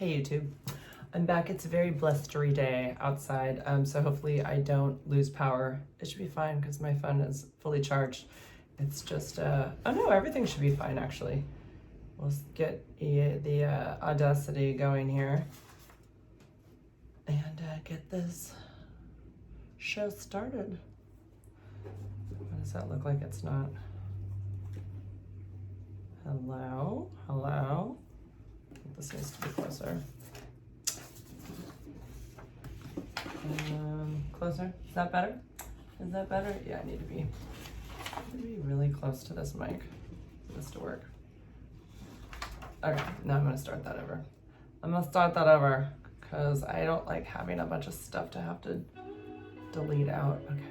Hey YouTube, I'm back. It's a very blustery day outside, so hopefully I don't lose power. It should be fine because my phone is fully charged. It's just, oh no, everything should be fine actually. Let's get the Audacity going here and get this show started. What does that look like? It's not. Hello, hello. This needs to be closer. Closer. Is that better? Is that better? Yeah, I need to be really close to this mic for this to work. Okay, now I'm gonna start that over. I'm gonna start that over because I don't like having a bunch of stuff to have to delete out. Okay.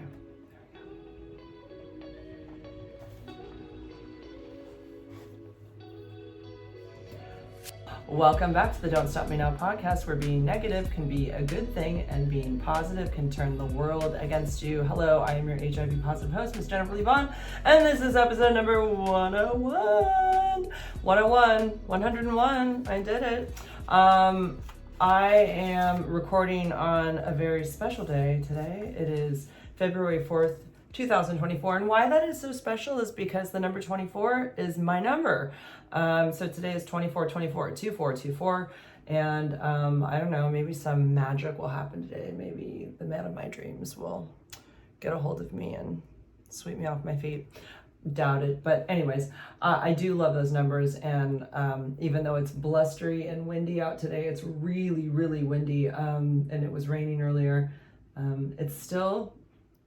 Welcome back to the Don't Stop Me Now podcast, where being negative can be a good thing and being positive can turn the world against you. Hello, I am your HIV positive host, Ms. Jennifer Lee Vaughn, and this is episode number 101. 101, I did it. I am recording on a very special day today. It is February 4th, 2024, and why that is so special is because the number 24 is my number. So today is 2424, 2424, and I don't know, maybe some magic will happen today. Maybe the man of my dreams will get a hold of me and sweep me off my feet. Doubt it, but anyways, I do love those numbers, and even though it's blustery and windy out today, it's really windy, and it was raining earlier, it's still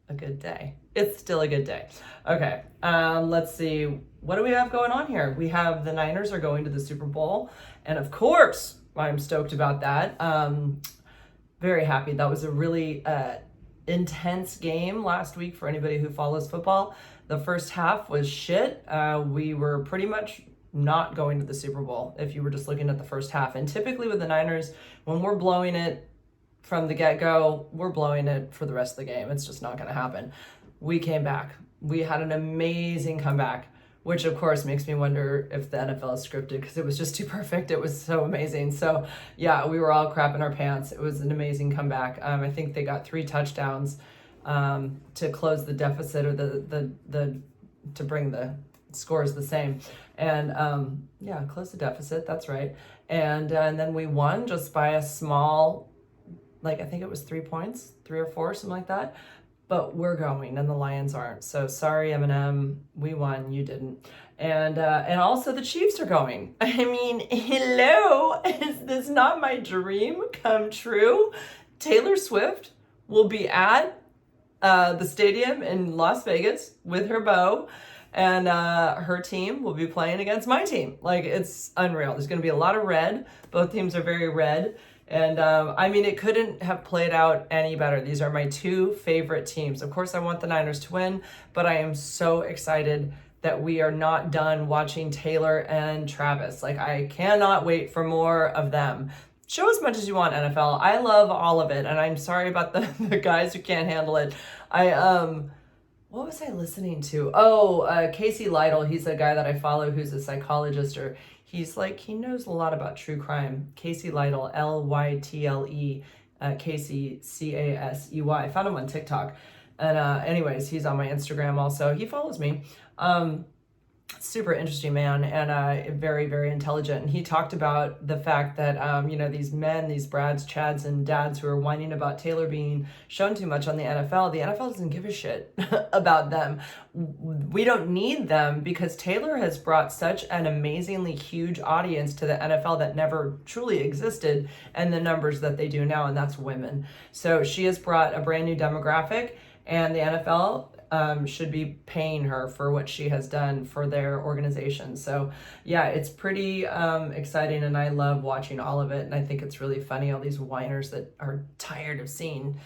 a good day. It's still a good day. Okay, let's see. What do we have going on here? We have the Niners are going to the Super Bowl, and of course, I'm stoked about that. Very happy. That was a really intense game last week for anybody who follows football. The first half was shit. We were pretty much not going to the Super Bowl if you were just looking at the first half. And typically with the Niners, when we're blowing it from the get-go, we're blowing it for the rest of the game. It's just not going to happen. We came back. We had an amazing comeback, which of course makes me wonder if the NFL is scripted because it was just too perfect. It was so amazing. So yeah, we were all crapping our pants. It was an amazing comeback. I think they got 3 touchdowns to close the deficit, or the to bring the scores the same. And yeah, close the deficit. That's right. And then we won just by a small, like I think it was 3 points, 3 or 4, something like that. But we're going, and the Lions aren't. So sorry, Eminem, we won, you didn't. And also the Chiefs are going. I mean, hello, is this not my dream come true? Taylor Swift will be at the stadium in Las Vegas with her beau, and her team will be playing against my team. Like, it's unreal. There's going to be a lot of red. Both teams are very red. And I mean, it couldn't have played out any better. These are my 2 favorite teams. Of course, I want the Niners to win, but I am so excited that we are not done watching Taylor and Travis. Like, I cannot wait for more of them. Show as much as you want, NFL. I love all of it, and I'm sorry about the guys who can't handle it. What was I listening to? Casey Lytle. He's a guy that I follow who's a psychologist, or he's like, he knows a lot about true crime. Casey Lytle, Lytle, Casey, Casey. I found him on TikTok. And anyways, he's on my Instagram also. He follows me. Super interesting man, and very intelligent. And he talked about the fact that these men, these Brads, Chads, and Dads who are whining about Taylor being shown too much on the NFL doesn't give a shit about them. We don't need them because Taylor has brought such an amazingly huge audience to the NFL that never truly existed, and the numbers that they do now, and that's women. So she has brought a brand new demographic, and the NFL should be paying her for what she has done for their organization. So yeah, it's pretty exciting, and I love watching all of it. And I think it's really funny, all these whiners that are tired of seeing,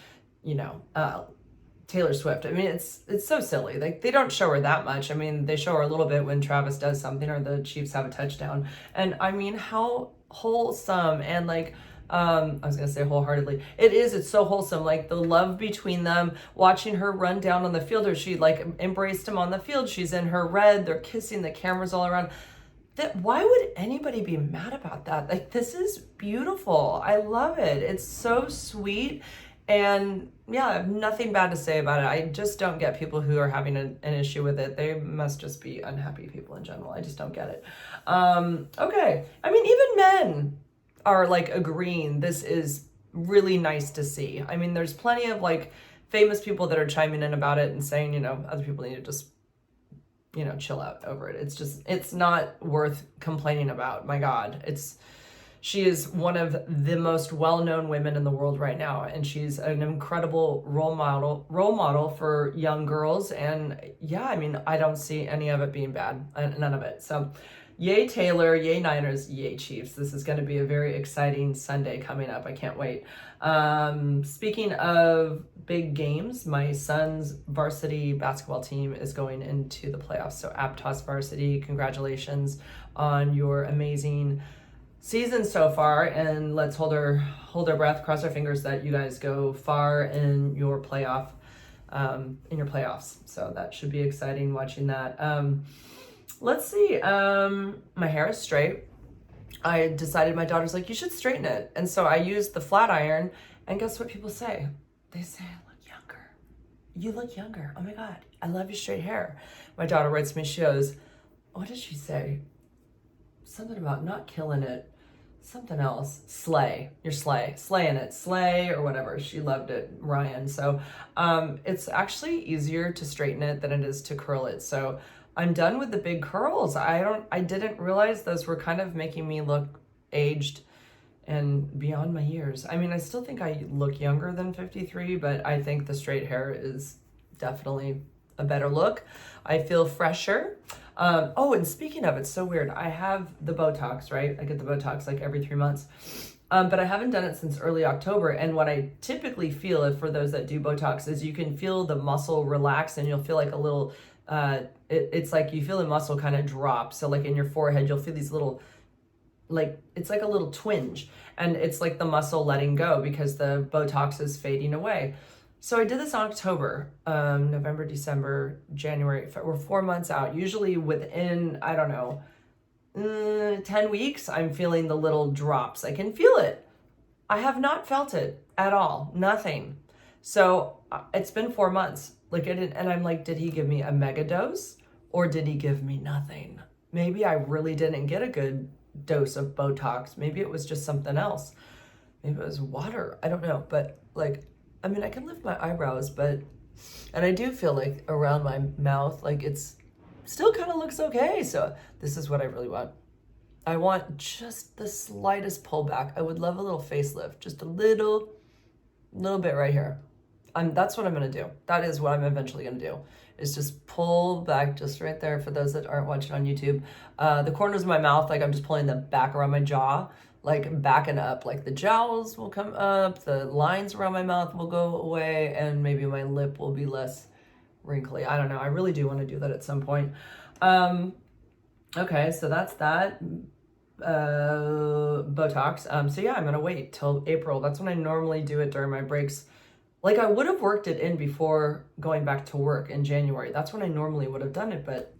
Taylor Swift. I mean, it's so silly. Like, they don't show her that much. I mean, they show her a little bit when Travis does something or the Chiefs have a touchdown. And I mean, how wholesome and like, I was going to say wholeheartedly. It's so wholesome. Like, the love between them, watching her run down on the field, or she like embraced him on the field. She's in her red. They're kissing, the cameras all around. why would anybody be mad about that? Like, this is beautiful. I love it. It's so sweet. And yeah, I have nothing bad to say about it. I just don't get people who are having an issue with it. They must just be unhappy people in general. I just don't get it. Okay. I mean, even men are like agreeing this is really nice to see. I mean, there's plenty of like famous people that are chiming in about it and saying, you know, other people need to just, you know, chill out over it. It's just, it's not worth complaining about. My God, she is one of the most well-known women in the world right now, and she's an incredible role model for young girls. And yeah, I mean, I don't see any of it being bad, none of it. So yay Taylor, yay Niners, yay Chiefs. This is going to be a very exciting Sunday coming up. I can't wait. Speaking of big games, my son's varsity basketball team is going into the playoffs. So Aptos varsity, congratulations on your amazing season so far, and let's hold our breath, cross our fingers that you guys go far in your playoffs. So that should be exciting watching that. Let's see. My hair is straight. I decided, my daughter's like, you should straighten it. And so I used the flat iron, and guess what people say? They say I look younger. You look younger. Oh my God, I love your straight hair. My daughter writes me, she goes, what did she say? Something about not killing it. Something else. Slay. You're slaying it. Slay or whatever. She loved it, Ryan. So it's actually easier to straighten it than it is to curl it. So I'm done with the big curls. I didn't realize those were kind of making me look aged and beyond my years. I mean, I still think I look younger than 53, but I think the straight hair is definitely a better look. I feel fresher. Oh, and speaking of, it's so weird. I have the Botox, right? I get the Botox like every 3 months. But I haven't done it since early October. And what I typically feel, if for those that do Botox, is you can feel the muscle relax, and you'll feel like a little, it's like you feel the muscle kind of drop. So like in your forehead, you'll feel these little, like, it's like a little twinge, and it's like the muscle letting go because the Botox is fading away. So I did this in October, November, December, January. We're 4 months out. Usually within, I don't know, 10 weeks, I'm feeling the little drops. I can feel it. I have not felt it at all. Nothing. So it's been 4 months. Like, and I'm like, did he give me a mega dose, or did he give me nothing? Maybe I really didn't get a good dose of Botox. Maybe it was just something else. Maybe it was water. I don't know. But like, I mean, I can lift my eyebrows, and I do feel like around my mouth, like it's still kind of looks okay. So this is what I really want. I want just the slightest pullback. I would love a little facelift, just a little bit right here. That's what I'm going to do. That is what I'm eventually going to do, is just pull back just right there. For those that aren't watching on YouTube, the corners of my mouth, like I'm just pulling the back around my jaw, like backing up, like the jowls will come up, the lines around my mouth will go away, and maybe my lip will be less wrinkly. I don't know. I really do want to do that at some point. Okay, so that's that. Botox. So yeah, I'm going to wait till April. That's when I normally do it during my breaks. Like, I would have worked it in before going back to work in January. That's when I normally would have done it, but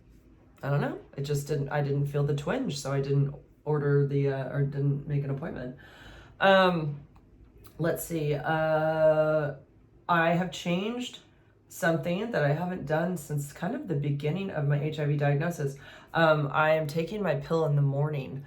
I don't know. It just I didn't feel the twinge, so I didn't order or didn't make an appointment. Let's see. I have changed something that I haven't done since kind of the beginning of my HIV diagnosis. I am taking my pill in the morning.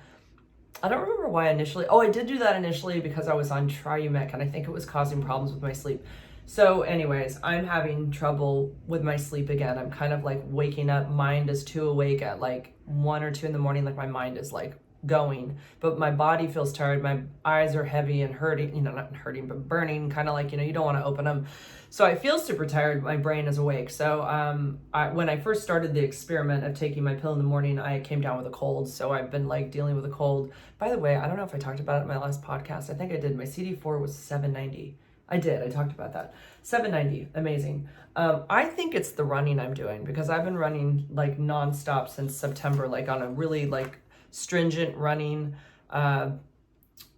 I don't remember why initially. Oh, I did do that initially because I was on Triumec, and I think it was causing problems with my sleep. So anyways, I'm having trouble with my sleep again. I'm kind of like waking up, mind is too awake at like 1 or 2 in the morning, like my mind is like going, but my body feels tired. My eyes are heavy and hurting, not hurting, but burning, kind of like, you don't want to open them. So I feel super tired. My brain is awake. So when I first started the experiment of taking my pill in the morning, I came down with a cold. So I've been like dealing with a cold. By the way, I don't know if I talked about it in my last podcast. I think I did. My CD4 was 790. I did. I talked about that. 790. Amazing. I think it's the running I'm doing, because I've been running like nonstop since September, like on a really like stringent running, I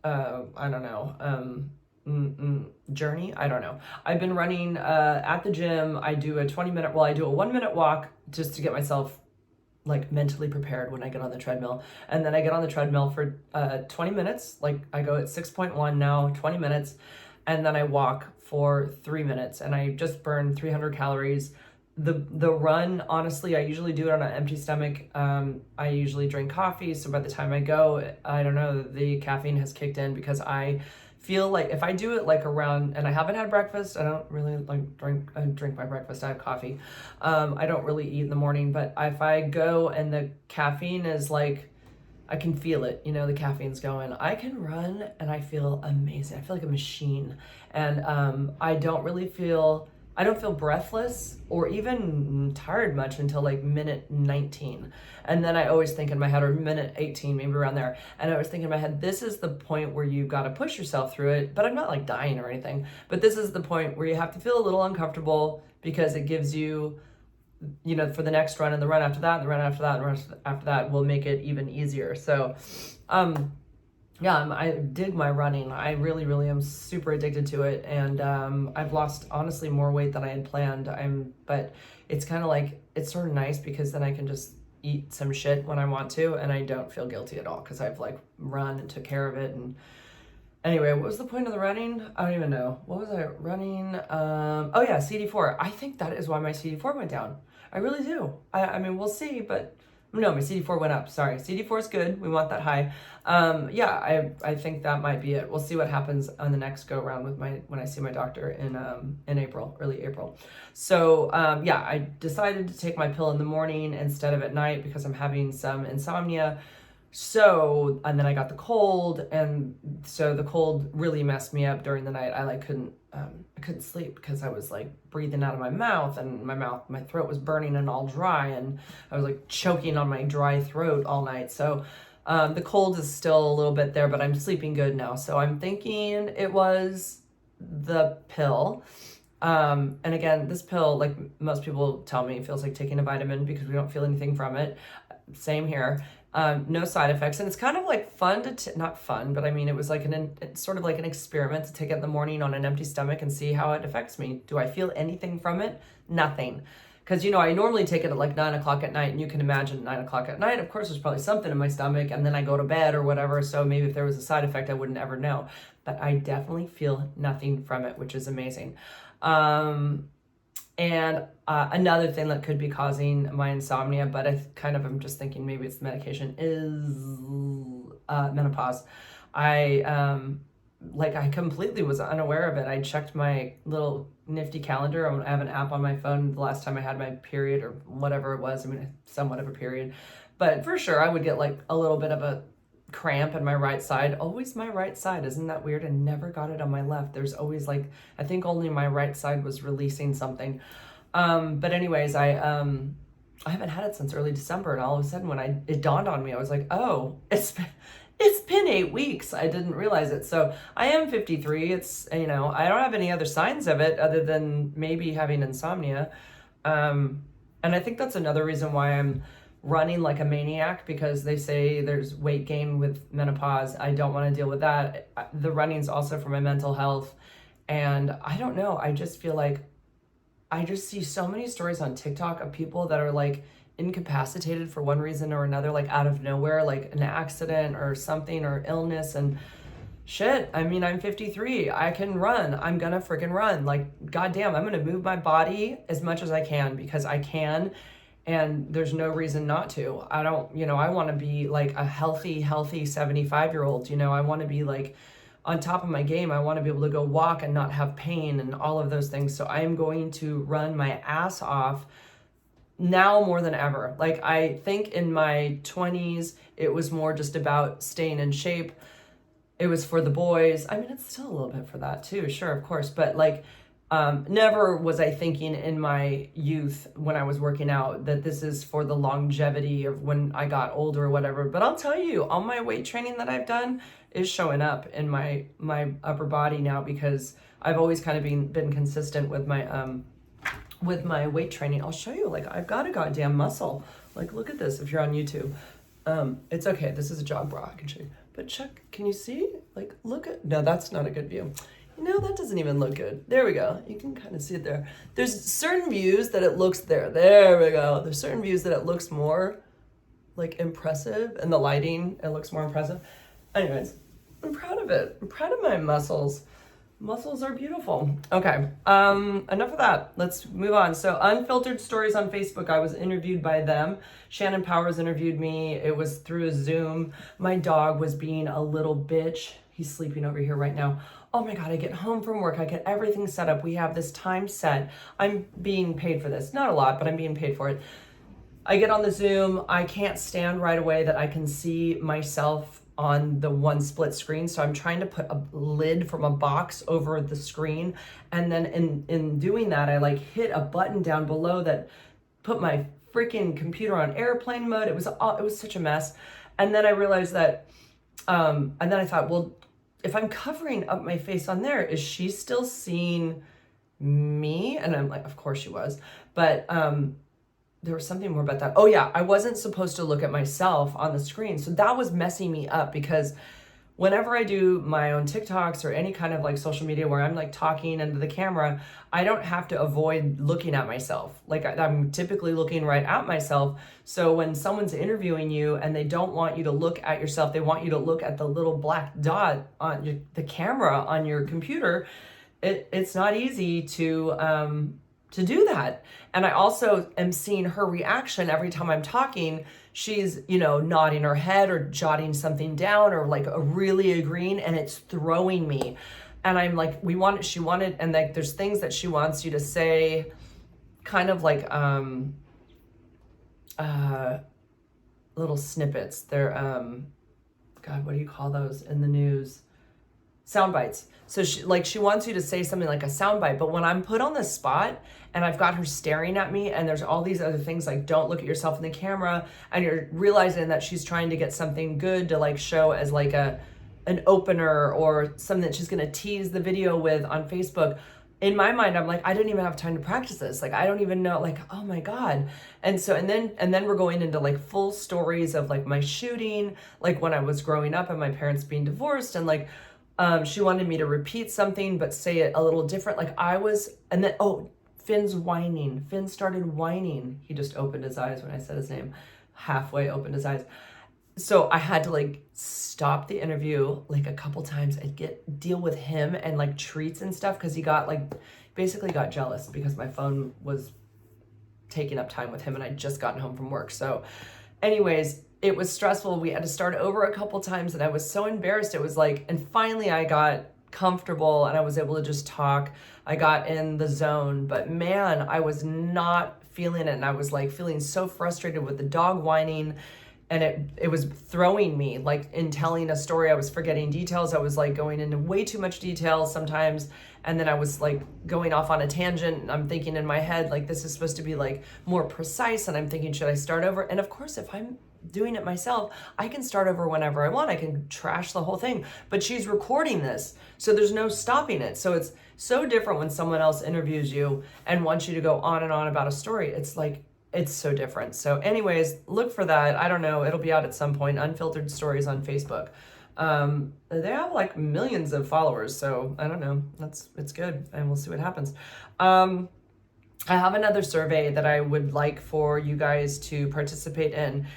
don't know, journey. I don't know. I've been running at the gym. I do a 1 minute walk just to get myself like mentally prepared when I get on the treadmill. And then I get on the treadmill for 20 minutes. Like I go at 6.1 now, 20 minutes. And then I walk for 3 minutes and I just burn 300 calories. The run, honestly, I usually do it on an empty stomach. I usually drink coffee. So by the time I go, I don't know, the caffeine has kicked in because I feel like if I do it like around, and I haven't had breakfast, I don't really like drink my breakfast, I have coffee. I don't really eat in the morning, but if I go and the caffeine is like, I can feel it, you know, the caffeine's going, I can run and I feel amazing. I feel like a machine. And I don't feel breathless or even tired much until like minute 19. And then I always think in my head, or minute 18, maybe around there. And I was thinking in my head, this is the point where you've got to push yourself through it. But I'm not like dying or anything. But this is the point where you have to feel a little uncomfortable because it gives you, you know, for the next run and the run after that, and the run after that, and the run after that will make it even easier. So, yeah, I dig my running. I really, really am super addicted to it. And I've lost, honestly, more weight than I had planned. But it's kind of like, it's sort of nice because then I can just eat some shit when I want to. And I don't feel guilty at all because I've like run and took care of it. And anyway, what was the point of the running? I don't even know. What was I running? Oh yeah, CD4. I think that is why my CD4 went down. I really do. I mean, we'll see, but no, my CD4 went up. Sorry. CD4 is good. We want that high. Yeah, I think that might be it. We'll see what happens on the next go around with when I see my doctor in April, early April. So, yeah, I decided to take my pill in the morning instead of at night because I'm having some insomnia. So, and then I got the cold, and so the cold really messed me up during the night. I couldn't sleep because I was like breathing out of my mouth, and my throat was burning and all dry, and I was like choking on my dry throat all night. So, the cold is still a little bit there, but I'm sleeping good now. So I'm thinking it was the pill. And again, this pill, like most people tell me, feels like taking a vitamin because we don't feel anything from it. Same here. No side effects. And it's kind of like fun not fun, but I mean, it was like it's sort of like an experiment to take it in the morning on an empty stomach and see how it affects me. Do I feel anything from it? Nothing. Because, you know, I normally take it at like 9 o'clock at night, and you can imagine 9 o'clock at night, of course, there's probably something in my stomach, and then I go to bed or whatever. So maybe if there was a side effect, I wouldn't ever know. But I definitely feel nothing from it, which is amazing. And another thing that could be causing my insomnia, but I kind of am just thinking maybe it's the medication, is menopause. I completely was unaware of it. I checked my little nifty calendar. I have an app on my phone the last time I had my period or whatever it was. I mean, somewhat of a period. But for sure, I would get like a little bit of a cramp in my right side. Always my right side. Isn't that weird? I never got it on my left. There's always like, I think only my right side was releasing something. But anyways, I haven't had it since early December, and all of a sudden when it dawned on me, I was like, oh, it's been 8 weeks. I didn't realize it. So I am 53. It's, you know, I don't have any other signs of it other than maybe having insomnia. And I think that's another reason why I'm running like a maniac, because they say there's weight gain with menopause. I don't want to deal with that. The running's also for my mental health. And I don't know. I just feel like I just see so many stories on TikTok of people that are like incapacitated for one reason or another, like out of nowhere, like an accident or something or illness, and shit. I mean, I'm 53. I can run. I'm gonna freaking run. Like, goddamn, I'm gonna move my body as much as I can because I can, and there's no reason not to. I don't, you know, I want to be like a healthy 75-year-old. You know, I want to be like on top of my game. I want to be able to go walk and not have pain and all of those things. So I'm going to run my ass off now more than ever. Like, I think in my 20s, it was more just about staying in shape. It was for the boys. I mean, it's still a little bit for that too, sure, of course. But like, never was I thinking in my youth when I was working out that this is for the longevity of when I got older or whatever. But I'll tell you, all my weight training that I've done is showing up in my upper body now, because I've always kind of been consistent with my weight training. I'll show you, like, I've got a goddamn muscle. Like, look at this if you're on YouTube. It's okay. This is a jog bra. I can show you. But check, can you see? Like, look at, no, that's not a good view. No, that doesn't even look good. There we go. You can kind of see it there. There's certain views that it looks there. There we go. There's certain views that it looks more like impressive, and the lighting, it looks more impressive. Anyways, I'm proud of it. I'm proud of my muscles. Muscles are beautiful. Okay, enough of that. Let's move on. So Unfiltered Stories on Facebook, I was interviewed by them. Shannon Powers interviewed me. It was through a Zoom. My dog was being a little bitch. He's sleeping over here right now. Oh my God, I get home from work. I get everything set up. We have this time set. I'm being paid for this. Not a lot, but I'm being paid for it. I get on the Zoom. I can't stand right away that I can see myself on the one split screen. So I'm trying to put a lid from a box over the screen. And then in doing that, I like hit a button down below that put my freaking computer on airplane mode. It was such a mess. And then I realized that, and then I thought, well, if I'm covering up my face on there, is she still seeing me? And I'm like, of course she was. But, there was something more about that. Oh yeah, I wasn't supposed to look at myself on the screen. So that was messing me up, because whenever I do my own TikToks or any kind of like social media where I'm like talking into the camera, I don't have to avoid looking at myself. Like I'm typically looking right at myself. So when someone's interviewing you and they don't want you to look at yourself, they want you to look at the little black dot on the camera on your computer, it's not easy to do that. And I also am seeing her reaction every time I'm talking. She's, nodding her head or jotting something down or like really agreeing, and it's throwing me. And I'm like, she wanted, and like there's things that she wants you to say, kind of like little snippets. They're God, what do you call those in the news? Sound bites. So she wants you to say something like a sound bite, but when I'm put on the spot and I've got her staring at me and there's all these other things like don't look at yourself in the camera, and you're realizing that she's trying to get something good to like show as like an opener or something that she's going to tease the video with on Facebook. In my mind, I'm like, I didn't even have time to practice this. Like, I don't even know, like, oh my God. And so, and then we're going into like full stories of like my shooting, like when I was growing up and my parents being divorced, and like, she wanted me to repeat something, but say it a little different. Like and then, Finn's whining. Finn started whining. He just opened his eyes when I said his name, halfway opened his eyes. So I had to like stop the interview like a couple times and deal with him and like treats and stuff. Cause he basically got jealous because my phone was taking up time with him and I'd just gotten home from work. So anyways, it was stressful. We had to start over a couple times and I was so embarrassed. It was like, and finally I got comfortable and I was able to just talk. I got in the zone, but man, I was not feeling it. And I was like feeling so frustrated with the dog whining, and it was throwing me. Like in telling a story, I was forgetting details. I was like going into way too much detail sometimes. And then I was like going off on a tangent, and I'm thinking in my head, like, this is supposed to be like more precise. And I'm thinking, should I start over? And of course, if I'm doing it myself, I can start over whenever I want. I can trash the whole thing, but she's recording this, so there's no stopping it. So it's so different when someone else interviews you and wants you to go on and on about a story. It's like, it's so different. So anyways, look for that. I don't know. It'll be out at some point. Unfiltered Stories on Facebook. They have like millions of followers. So I don't know. It's good. And we'll see what happens. I have another survey that I would like for you guys to participate in.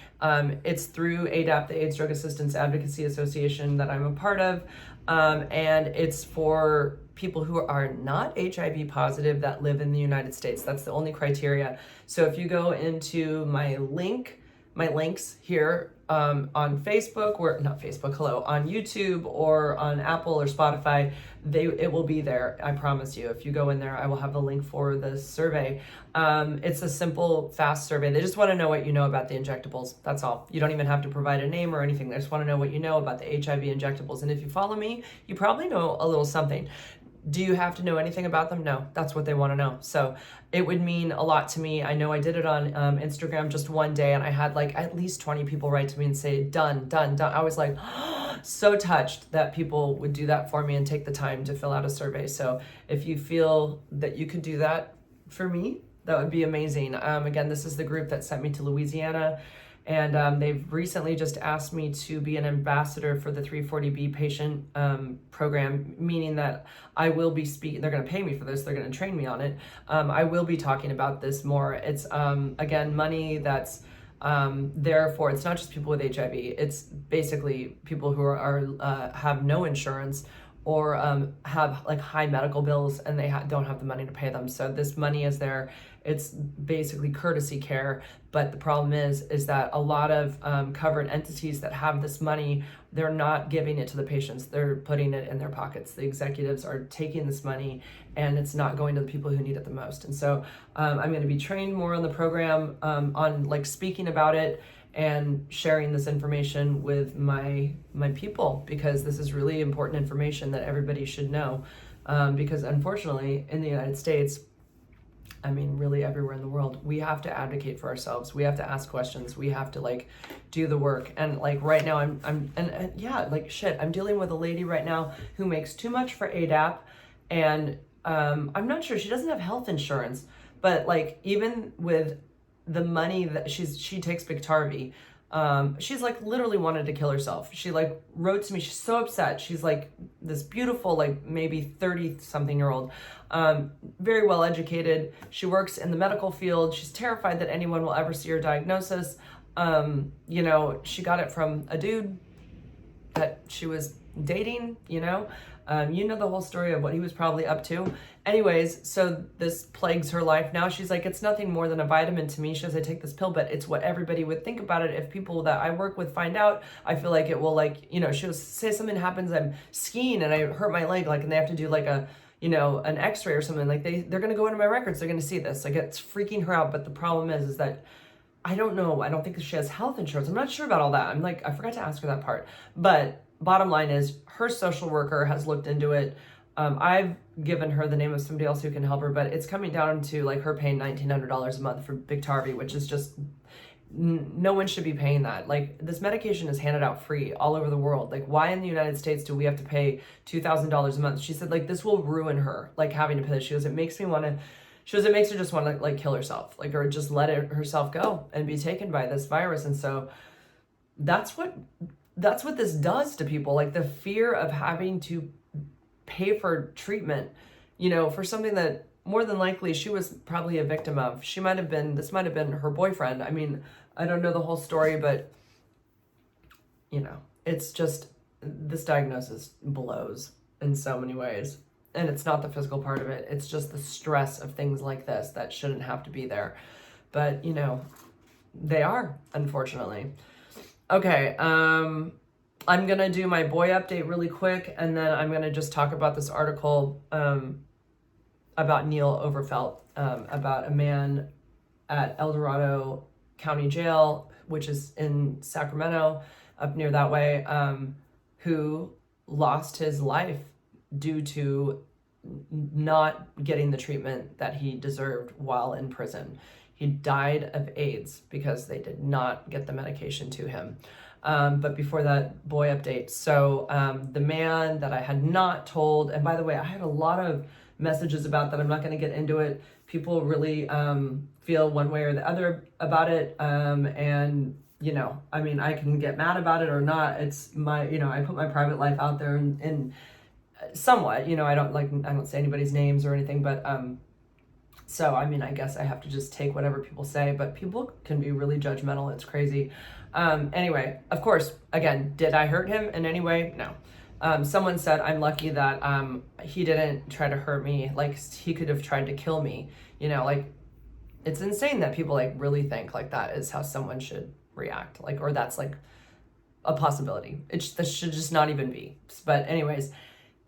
It's through ADAP, the AIDS Drug Assistance Advocacy Association that I'm a part of. And it's for people who are not HIV positive that live in the United States. That's the only criteria. So if you go into my links here on Facebook, on YouTube or on Apple or Spotify, it will be there. I promise you. If you go in there, I will have the link for the survey. It's a simple, fast survey. They just want to know what you know about the injectables. That's all. You don't even have to provide a name or anything. They just want to know what you know about the HIV injectables. And if you follow me, you probably know a little something. Do you have to know anything about them? No, that's what they want to know. So it would mean a lot to me. I know I did it on Instagram just one day, and I had like at least 20 people write to me and say, done. I was like, so touched that people would do that for me and take the time to fill out a survey. So if you feel that you could do that for me, that would be amazing. Again, this is the group that sent me to Louisiana. And they've recently just asked me to be an ambassador for the 340B patient program, meaning that I will be speaking. They're going to pay me for this. They're going to train me on it. I will be talking about this more. It's, again, money that's Therefore, it's not just people with HIV. It's basically people who have no insurance or have like high medical bills and they don't have the money to pay them. So this money is there. It's basically courtesy care. But the problem is that a lot of covered entities that have this money, they're not giving it to the patients. They're putting it in their pockets. The executives are taking this money and it's not going to the people who need it the most. And so I'm going to be trained more on the program on like speaking about it and sharing this information with my people, because this is really important information that everybody should know. Because unfortunately, in the United States, I mean, really everywhere in the world, we have to advocate for ourselves. We have to ask questions. We have to like do the work. And like right now, and yeah, like shit, I'm dealing with a lady right now who makes too much for ADAP, and I'm not sure, she doesn't have health insurance, but like even with the money that she takes Bigtar, she's like literally wanted to kill herself. She like wrote to me, she's so upset. She's like this beautiful, like maybe 30 something year old, very well educated. She works in the medical field. She's terrified that anyone will ever see her diagnosis. You know, she got it from a dude that she was dating, you know the whole story of what he was probably up to. Anyways, so this plagues her life. Now she's like, it's nothing more than a vitamin to me. She says, I take this pill, but it's what everybody would think about it. If people that I work with find out, I feel like it will like, she'll say something happens, I'm skiing and I hurt my leg, like, and they have to do like a, an x-ray or something, like they're going to go into my records. They're going to see this. Like it's freaking her out. But the problem is that I don't know. I don't think she has health insurance. I'm not sure about all that. I'm like, I forgot to ask her that part. But bottom line is her social worker has looked into it. I've given her the name of somebody else who can help her, but it's coming down to like her paying $1,900 a month for Bigtar, which is just, no one should be paying that. Like this medication is handed out free all over the world. Like why in the United States do we have to pay $2,000 a month? She said like this will ruin her, like having to pay this. She goes, it makes her just want to like kill herself, like, or just let herself go and be taken by this virus. And so that's what this does to people, like the fear of having to pay for treatment, for something that more than likely she was probably a victim of. This might have been her boyfriend. I mean, I don't know the whole story, but it's just, this diagnosis blows in so many ways. And it's not the physical part of it. It's just the stress of things like this that shouldn't have to be there. But, they are, unfortunately. Okay, I'm going to do my boy update really quick, and then I'm going to just talk about this article about Neil Overfelt, about a man at El Dorado County Jail, which is in Sacramento, up near that way, who lost his life due to not getting the treatment that he deserved while in prison. He died of AIDS because they did not get the medication to him. But before that, boy update. So the man that I had not told, and by the way, I had a lot of messages about that. I'm not going to get into it. People really feel one way or the other about it. And, I mean, I can get mad about it or not. It's my, I put my private life out there and somewhat, I don't say anybody's names or anything, but so, I mean, I guess I have to just take whatever people say, but people can be really judgmental. It's crazy. Anyway, of course, again, did I hurt him in any way? No. Someone said, I'm lucky that he didn't try to hurt me. Like, he could have tried to kill me. Like, it's insane that people, like, really think, like, that is how someone should react. Like, or that's, like, a possibility. This should just not even be. But anyways,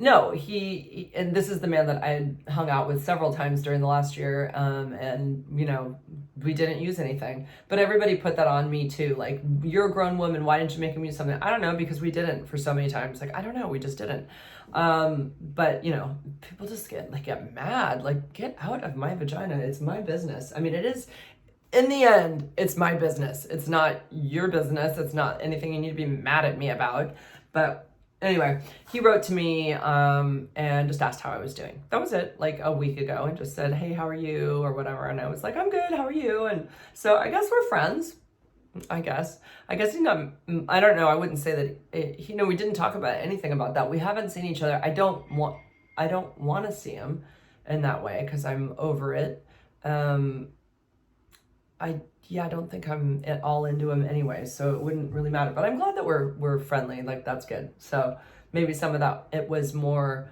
no, he, and this is the man that I had hung out with several times during the last year, and, we didn't use anything. But everybody put that on me too. Like, you're a grown woman, why didn't you make him use something? I don't know, because we didn't for so many times. Like, I don't know, we just didn't. But, people just get mad. Like, get out of my vagina. It's my business. I mean, it is, in the end, it's my business. It's not your business. It's not anything you need to be mad at me about. But anyway, he wrote to me and just asked how I was doing. That was it, like a week ago, and just said, hey, how are you, or whatever. And I was like, I'm good, how are you? And so I guess we're friends. I guess he's not, I don't know, I wouldn't say that, we didn't talk about anything about that. We haven't seen each other. I don't want to see him in that way because I'm over it. I don't think I'm at all into him anyway, so it wouldn't really matter. But I'm glad that we're friendly. Like, that's good. So maybe some of that, it was more,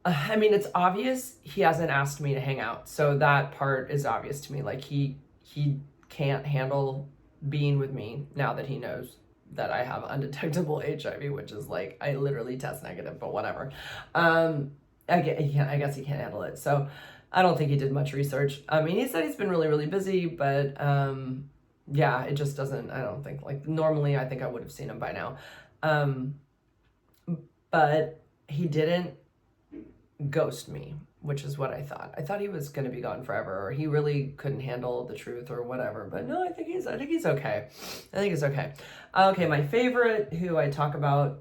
I mean, it's obvious he hasn't asked me to hang out. So that part is obvious to me. Like, he can't handle being with me now that he knows that I have undetectable HIV, which is like, I literally test negative, but whatever. I guess he can't handle it. So I don't think he did much research. I mean, he said he's been really, really busy, but yeah, it just doesn't, I don't think, like, normally I think I would have seen him by now. But he didn't ghost me, which is what I thought. I thought he was going to be gone forever, or he really couldn't handle the truth or whatever. But no, I think he's okay. I think he's okay. Okay, my favorite, who I've talked about,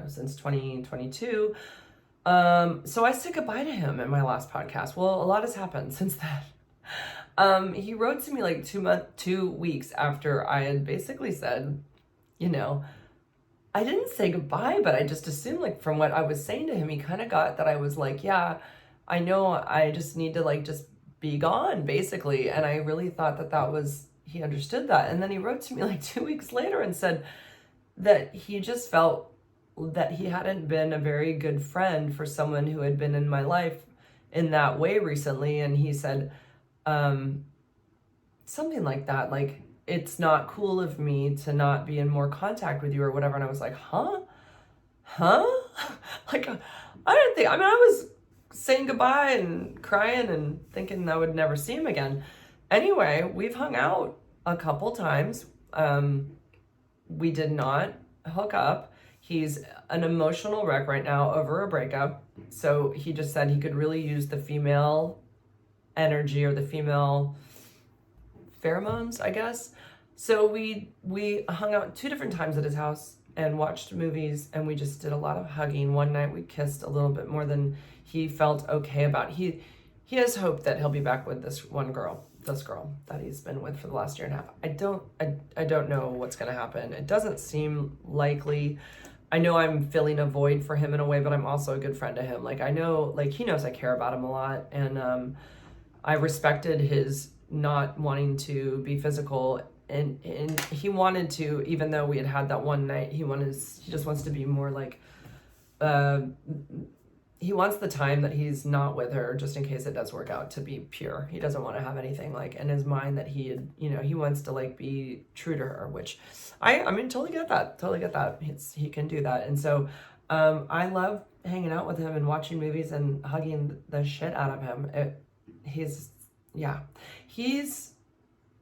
since 2022. So I said goodbye to him in my last podcast. Well, a lot has happened since then. He wrote to me like 2 weeks after I had basically said, I didn't say goodbye, but I just assumed, like, from what I was saying to him, he kind of got that I was like, yeah, I know I just need to, like, just be gone, basically. And I really thought he understood that. And then he wrote to me like 2 weeks later and said that he just felt that he hadn't been a very good friend for someone who had been in my life in that way recently. And he said something like that, like, it's not cool of me to not be in more contact with you or whatever. And I was like, huh? Like, I was saying goodbye and crying and thinking I would never see him again. Anyway, we've hung out a couple times. We did not hook up. He's an emotional wreck right now over a breakup. So he just said he could really use the female energy or the female pheromones, I guess. So we hung out 2 different times at his house and watched movies, and we just did a lot of hugging. One night we kissed a little bit more than he felt okay about. He has hope that he'll be back with this girl that he's been with for the last year and a half. I don't know what's going to happen. It doesn't seem likely. I know I'm filling a void for him in a way, but I'm also a good friend to him. Like, I know, like, he knows I care about him a lot, and I respected his not wanting to be physical, and he wanted to, even though we had that one night, he just wants to be more like, he wants the time that he's not with her, just in case it does work out, to be pure. He doesn't want to have anything, like, in his mind that he wants to, like, be true to her, which I mean, totally get that. He can do that. And so I love hanging out with him and watching movies and hugging the shit out of him. He's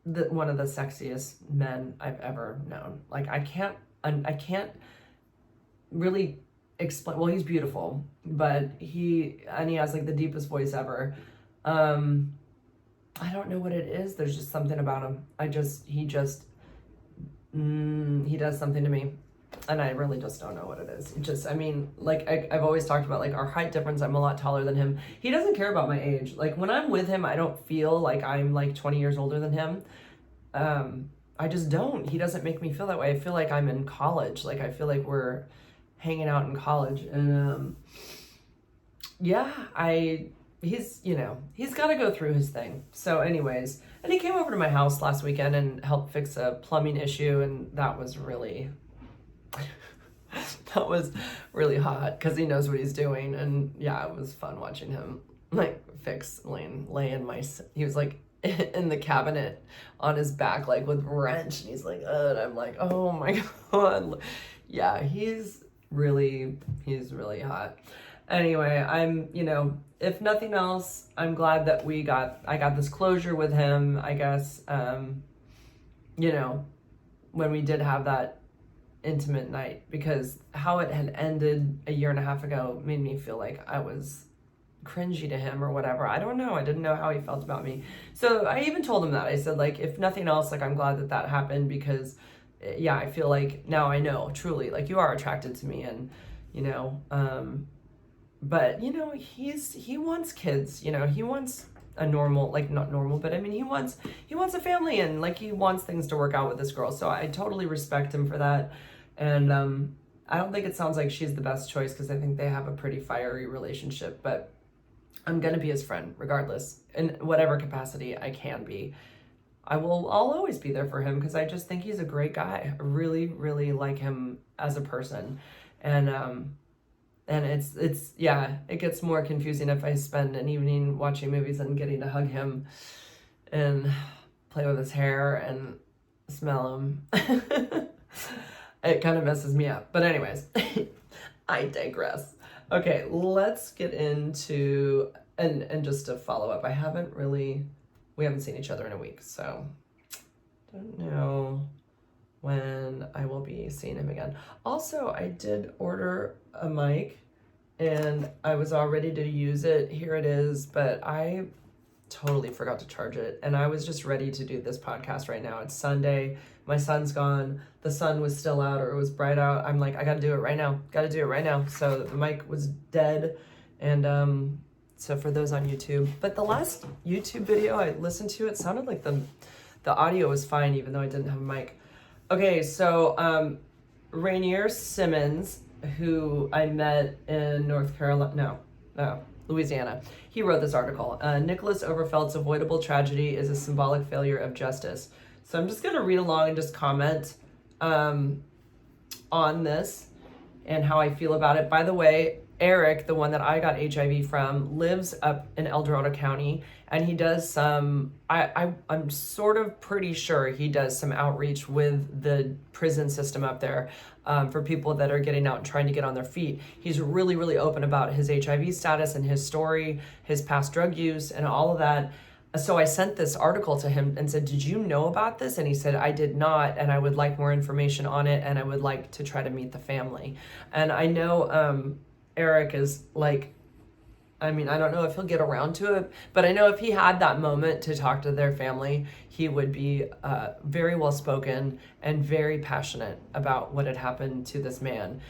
one of the sexiest men I've ever known. Like, I can't really explain. Well, he's beautiful, but he has, like, the deepest voice ever. I don't know what it is. There's just something about him. He does something to me, and I really just don't know what it is. I've always talked about, like, our height difference. I'm a lot taller than him. He doesn't care about my age. Like, when I'm with him, I don't feel like I'm, like, 20 years older than him. I just don't. He doesn't make me feel that way. I feel like I'm in college. Like, I feel like we're hanging out in college. And he's got to go through his thing. So anyways, and he came over to my house last weekend and helped fix a plumbing issue, and that was really hot because he knows what he's doing. And yeah, it was fun watching him, like, lay in he was, like, in the cabinet on his back, like, with wrench, and he's like, and I'm like, oh my God. Yeah, he's really hot. Anyway, I'm, if nothing else, I'm glad that I got this closure with him, I guess. When we did have that intimate night, because how it had ended a year and a half ago made me feel like I was cringy to him or whatever. I don't know. I didn't know how he felt about me. So I even told him that. I said, like, if nothing else, like, I'm glad that happened, because yeah, I feel like now I know truly, like, you are attracted to me, and but he wants kids, he wants a normal, like, not normal, but I mean, he wants a family, and, like, he wants things to work out with this girl. So I totally respect him for that. And I don't think it sounds like she's the best choice, because I think they have a pretty fiery relationship, but I'm going to be his friend regardless, in whatever capacity I can be. I'll always be there for him because I just think he's a great guy. I really, really like him as a person. And it's yeah, it gets more confusing if I spend an evening watching movies and getting to hug him and play with his hair and smell him. It kind of messes me up. But anyways, I digress. Okay, let's get into, and just to follow up, we haven't seen each other in a week, so don't know when I will be seeing him again. Also, I did order a mic and I was all ready to use it. Here it is, but I totally forgot to charge it. And I was just ready to do this podcast right now. It's Sunday. My son's gone. The sun was still out, or it was bright out. I'm like, I got to do it right now. Got to do it right now. So the mic was dead. And so for those on YouTube, but the last YouTube video I listened to, it sounded like the audio was fine, even though I didn't have a mic. Okay, so Rainier Simmons, who I met in Louisiana. He wrote this article. Nicolas Overfelt's avoidable tragedy is a symbolic failure of justice. So I'm just going to read along and just comment on this and how I feel about it. By the way, Eric, the one that I got HIV from, lives up in El Dorado County, and he does some, I'm sort of pretty sure he does some outreach with the prison system up there for people that are getting out and trying to get on their feet. He's really, really open about his HIV status and his story, his past drug use, and all of that. So I sent this article to him and said, did you know about this? And he said, I did not, and I would like more information on it, and I would like to try to meet the family. And I know Eric is like, I mean, I don't know if he'll get around to it, but I know if he had that moment to talk to their family, he would be very well spoken and very passionate about what had happened to this man.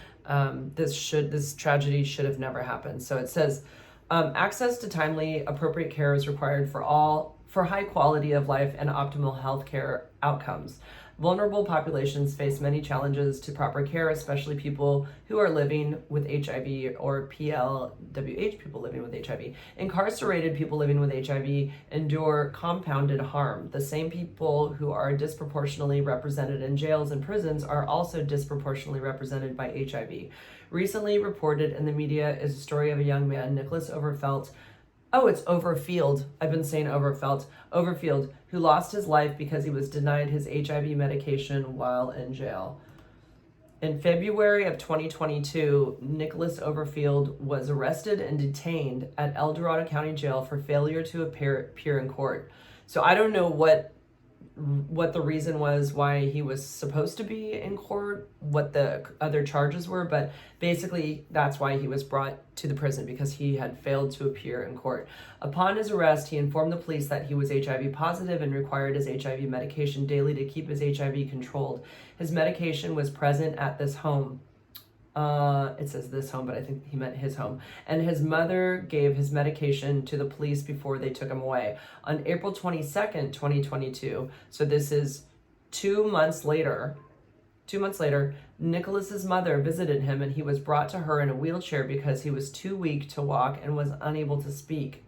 This tragedy should have never happened. So it says, access to timely, appropriate care is required for high quality of life and optimal health care outcomes. Vulnerable populations face many challenges to proper care, especially people who are living with HIV or PLWH, people living with HIV. Incarcerated people living with HIV endure compounded harm. The same people who are disproportionately represented in jails and prisons are also disproportionately represented by HIV. Recently reported in the media is a story of a young man, Nicolas Overfelt. Oh, it's Overfield. I've been saying Overfelt. Overfield, who lost his life because he was denied his HIV medication while in jail. In February of 2022, Nicolas Overfield was arrested and detained at El Dorado County Jail for failure to appear in court. So I don't know what the reason was why he was supposed to be in court, what the other charges were, but basically that's why he was brought to the prison, because he had failed to appear in court. Upon his arrest, he informed the police that he was HIV positive and required his HIV medication daily to keep his HIV controlled. His medication was present at this home. It says this home, but I think he meant his home. And his mother gave his medication to the police before they took him away. On April 22nd, 2022, so this is 2 months later, Nicholas's mother visited him and he was brought to her in a wheelchair because he was too weak to walk and was unable to speak.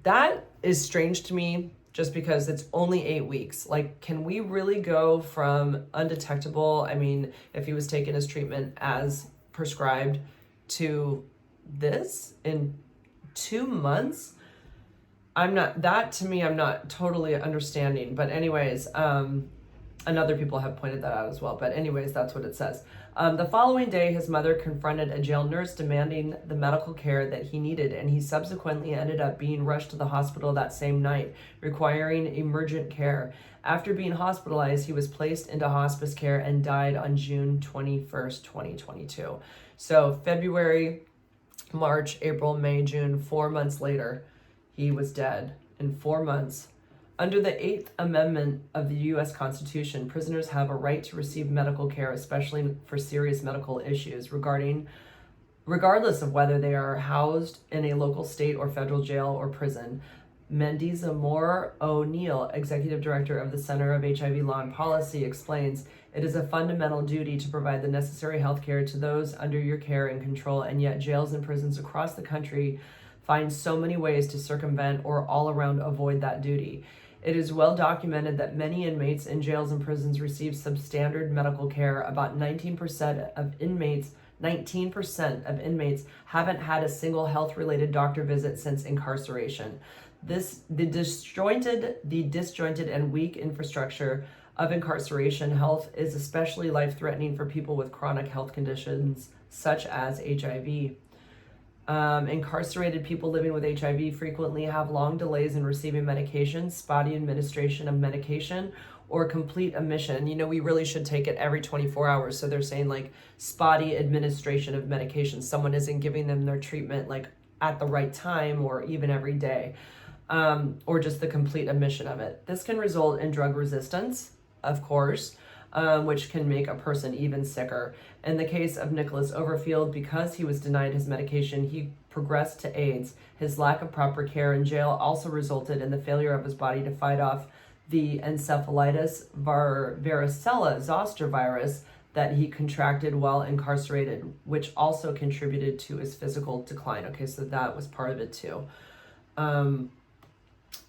That is strange to me, just because it's only 8 weeks. Like, can we really go from undetectable, I mean, if he was taking his treatment as prescribed, to this in 2 months? I'm not totally understanding. But anyways, and other people have pointed that out as well. But anyways, that's what it says. The following day, his mother confronted a jail nurse demanding the medical care that he needed, and he subsequently ended up being rushed to the hospital that same night, requiring emergent care. After being hospitalized, he was placed into hospice care and died on June 21st, 2022. So February, March, April, May, June, 4 months later, he was dead in 4 months. Under the 8th Amendment of the U.S. Constitution, prisoners have a right to receive medical care, especially for serious medical issues, regardless of whether they are housed in a local state or federal jail or prison. Mendiza Moore O'Neill, Executive Director of the Center of HIV Law and Policy, explains, "It is a fundamental duty to provide the necessary health care to those under your care and control, and yet jails and prisons across the country find so many ways to circumvent or all around avoid that duty. It is well documented that many inmates in jails and prisons receive substandard medical care. About 19% of inmates haven't had a single health-related doctor visit since incarceration. The disjointed and weak infrastructure of incarceration health is especially life-threatening for people with chronic health conditions such as HIV. Incarcerated people living with HIV frequently have long delays in receiving medication, spotty administration of medication, or complete omission. We really should take it every 24 hours. So they're saying like spotty administration of medication. Someone isn't giving them their treatment like at the right time or even every day, or just the complete omission of it. This can result in drug resistance, of course, which can make a person even sicker. In the case of Nicolas Overfield, because he was denied his medication, he progressed to AIDS. His lack of proper care in jail also resulted in the failure of his body to fight off the encephalitis varicella zoster virus that he contracted while incarcerated, which also contributed to his physical decline. Okay, so that was part of it too.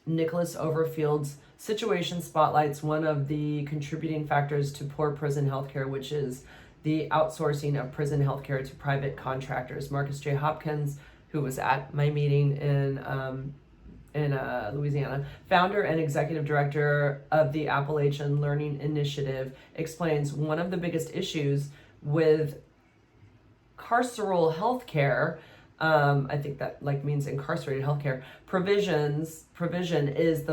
Nicolas Overfield's situation spotlights one of the contributing factors to poor prison healthcare, which is the outsourcing of prison healthcare to private contractors. Marcus J. Hopkins, who was at my meeting in Louisiana, founder and executive director of the Appalachian Learning Initiative, explains one of the biggest issues with carceral healthcare, I think that like means incarcerated healthcare provision is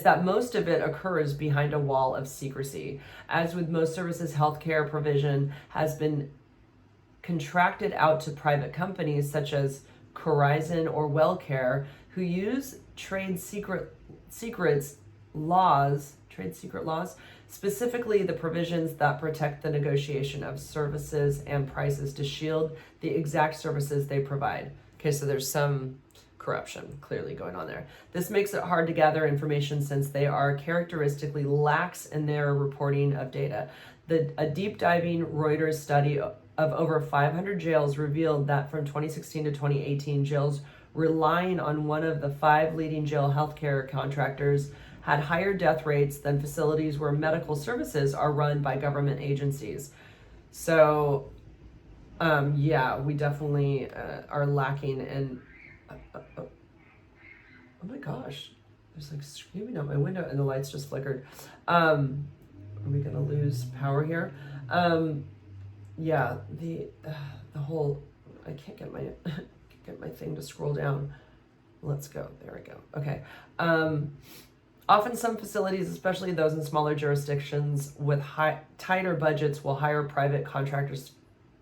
that most of it occurs behind a wall of secrecy. As with most services, healthcare provision has been contracted out to private companies such as Corizon or WellCare, who use trade secret laws, specifically the provisions that protect the negotiation of services and prices to shield the exact services they provide. Okay, so there's some corruption clearly going on there. This makes it hard to gather information since they are characteristically lax in their reporting of data. A deep diving Reuters study of over 500 jails revealed that from 2016 to 2018, jails relying on one of the 5 leading jail healthcare contractors had higher death rates than facilities where medical services are run by government agencies. So, we definitely are lacking in. Oh my gosh, there's like screaming out my window and the lights just flickered. Are we gonna lose power here? The whole, I can't get my thing to scroll down. Let's go, there we go. Okay. Often some facilities, especially those in smaller jurisdictions with tighter budgets, will hire private contractors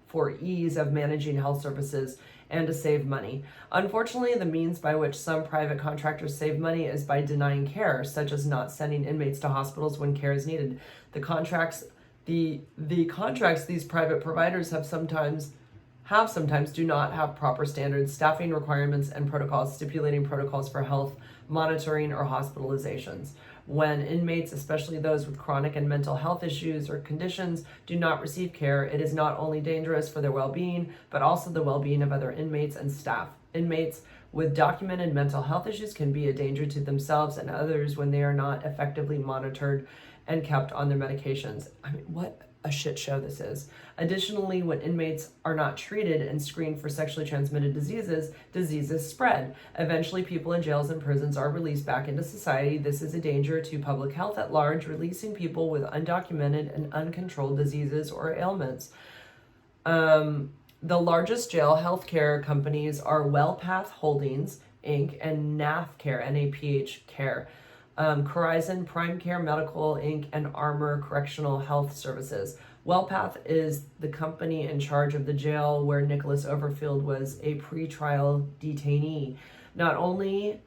for ease of managing health services and to save money. Unfortunately, the means by which some private contractors save money is by denying care, such as not sending inmates to hospitals when care is needed. The contracts these private providers have sometimes do not have proper standards, staffing requirements, and protocols stipulating protocols for health monitoring or hospitalizations. When inmates, especially those with chronic and mental health issues or conditions, do not receive care, it is not only dangerous for their well-being, but also the well-being of other inmates and staff. Inmates with documented mental health issues can be a danger to themselves and others when they are not effectively monitored and kept on their medications. I mean, what a shit show this is. Additionally, when inmates are not treated and screened for sexually transmitted diseases spread. Eventually, people in jails and prisons are released back into society. This is a danger to public health at large, releasing people with undocumented and uncontrolled diseases or ailments. The largest jail healthcare companies are WellPath Holdings, Inc., and NAPH Care. Corizon, Prime Care Medical, Inc., and Armor Correctional Health Services. WellPath is the company in charge of the jail where Nicolas Overfield was a pretrial detainee. Not only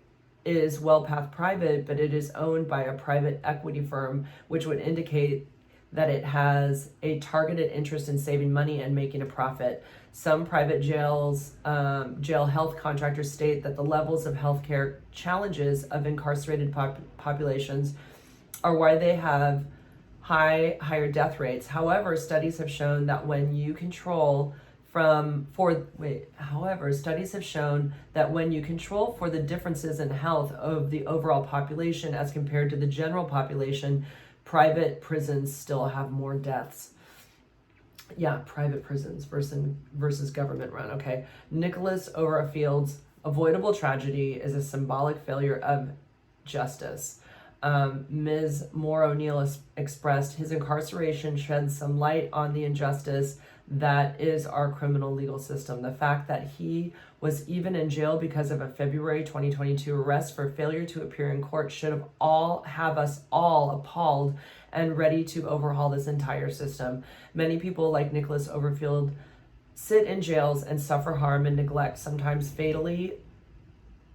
is WellPath private, but it is owned by a private equity firm, which would indicate that it has a targeted interest in saving money and making a profit. Some private jail health contractors state that the levels of healthcare challenges of incarcerated populations are why they have higher death rates. However, studies have shown that when you control However, studies have shown that when you control for the differences in health of the overall population as compared to the general population, private prisons still have more deaths. Yeah, private prisons versus government run. Okay. Nicolas Overfield's avoidable tragedy is a symbolic failure of justice. Ms. Moore O'Neill expressed his incarceration sheds some light on the injustice that is our criminal legal system. The fact that he was even in jail because of a February 2022 arrest for failure to appear in court should have us all appalled and ready to overhaul this entire system. Many people like Nicolas Overfield sit in jails and suffer harm and neglect, sometimes fatally,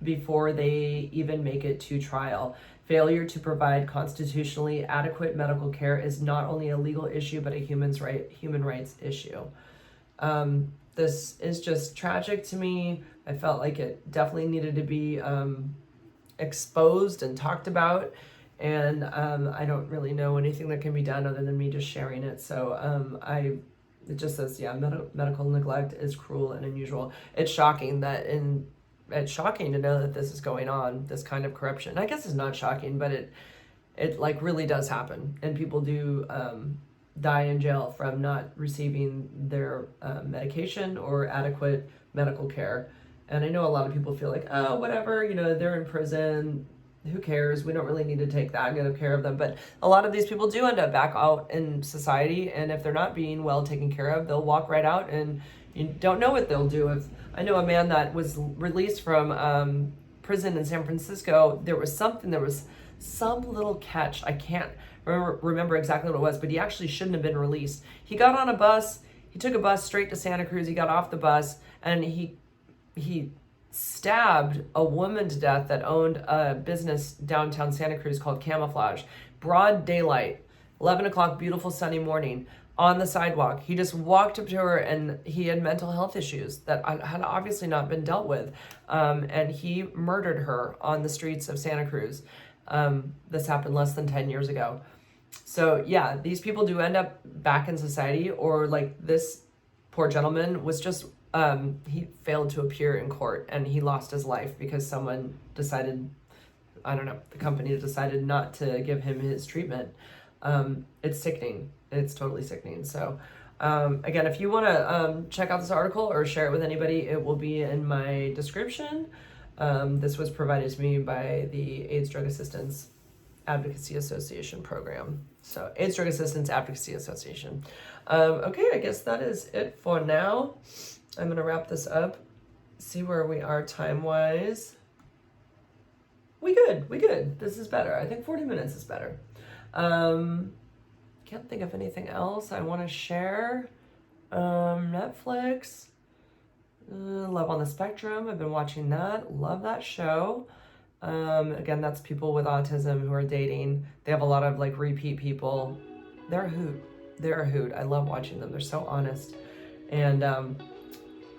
before they even make it to trial. Failure to provide constitutionally adequate medical care is not only a legal issue, but a human rights issue. This is just tragic to me. I felt like it definitely needed to be exposed and talked about. And I don't really know anything that can be done other than me just sharing it. So it just says, yeah, medical neglect is cruel and unusual. It's shocking to know that this is going on, this kind of corruption. I guess it's not shocking, but it like really does happen. And people do die in jail from not receiving their medication or adequate medical care. And I know a lot of people feel like, oh, whatever, they're in prison. Who cares? We don't really need to take that good of care of them. But a lot of these people do end up back out in society. And if they're not being well taken care of, they'll walk right out, and you don't know what they'll do. I know a man that was released from prison in San Francisco. There was some little catch. I can't remember exactly what it was, but he actually shouldn't have been released. He got on a bus. He took a bus straight to Santa Cruz. He got off the bus, and he stabbed a woman to death that owned a business downtown Santa Cruz called Camouflage. Broad daylight, 11 o'clock, beautiful sunny morning, on the sidewalk. He just walked up to her, and he had mental health issues that had obviously not been dealt with. And he murdered her on the streets of Santa Cruz. This happened less than 10 years ago. So yeah, these people do end up back in society, or like this poor gentleman was just, he failed to appear in court, and he lost his life because someone decided, the company decided not to give him his treatment. It's sickening. It's totally sickening. So, again, if you want to check out this article or share it with anybody, it will be in my description. This was provided to me by the AIDS Drug Assistance Advocacy Association program. So, AIDS Drug Assistance Advocacy Association. Okay, I guess that is it for now. I'm going to wrap this up, see where we are time-wise. We good. This is better. I think 40 minutes is better. Can't think of anything else I want to share. Netflix, Love on the Spectrum. I've been watching that. Love that show. Again, that's people with autism who are dating. They have a lot of like repeat people. They're a hoot. I love watching them. They're so honest. And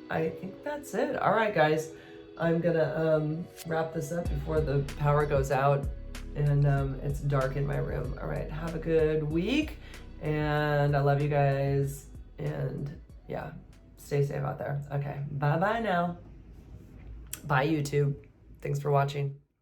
I think that's it. All right, guys. I'm gonna wrap this up before the power goes out and it's dark in my room. All right, have a good week, and I love you guys, and yeah, stay safe out there. Okay, bye-bye now. Bye, YouTube. Thanks for watching.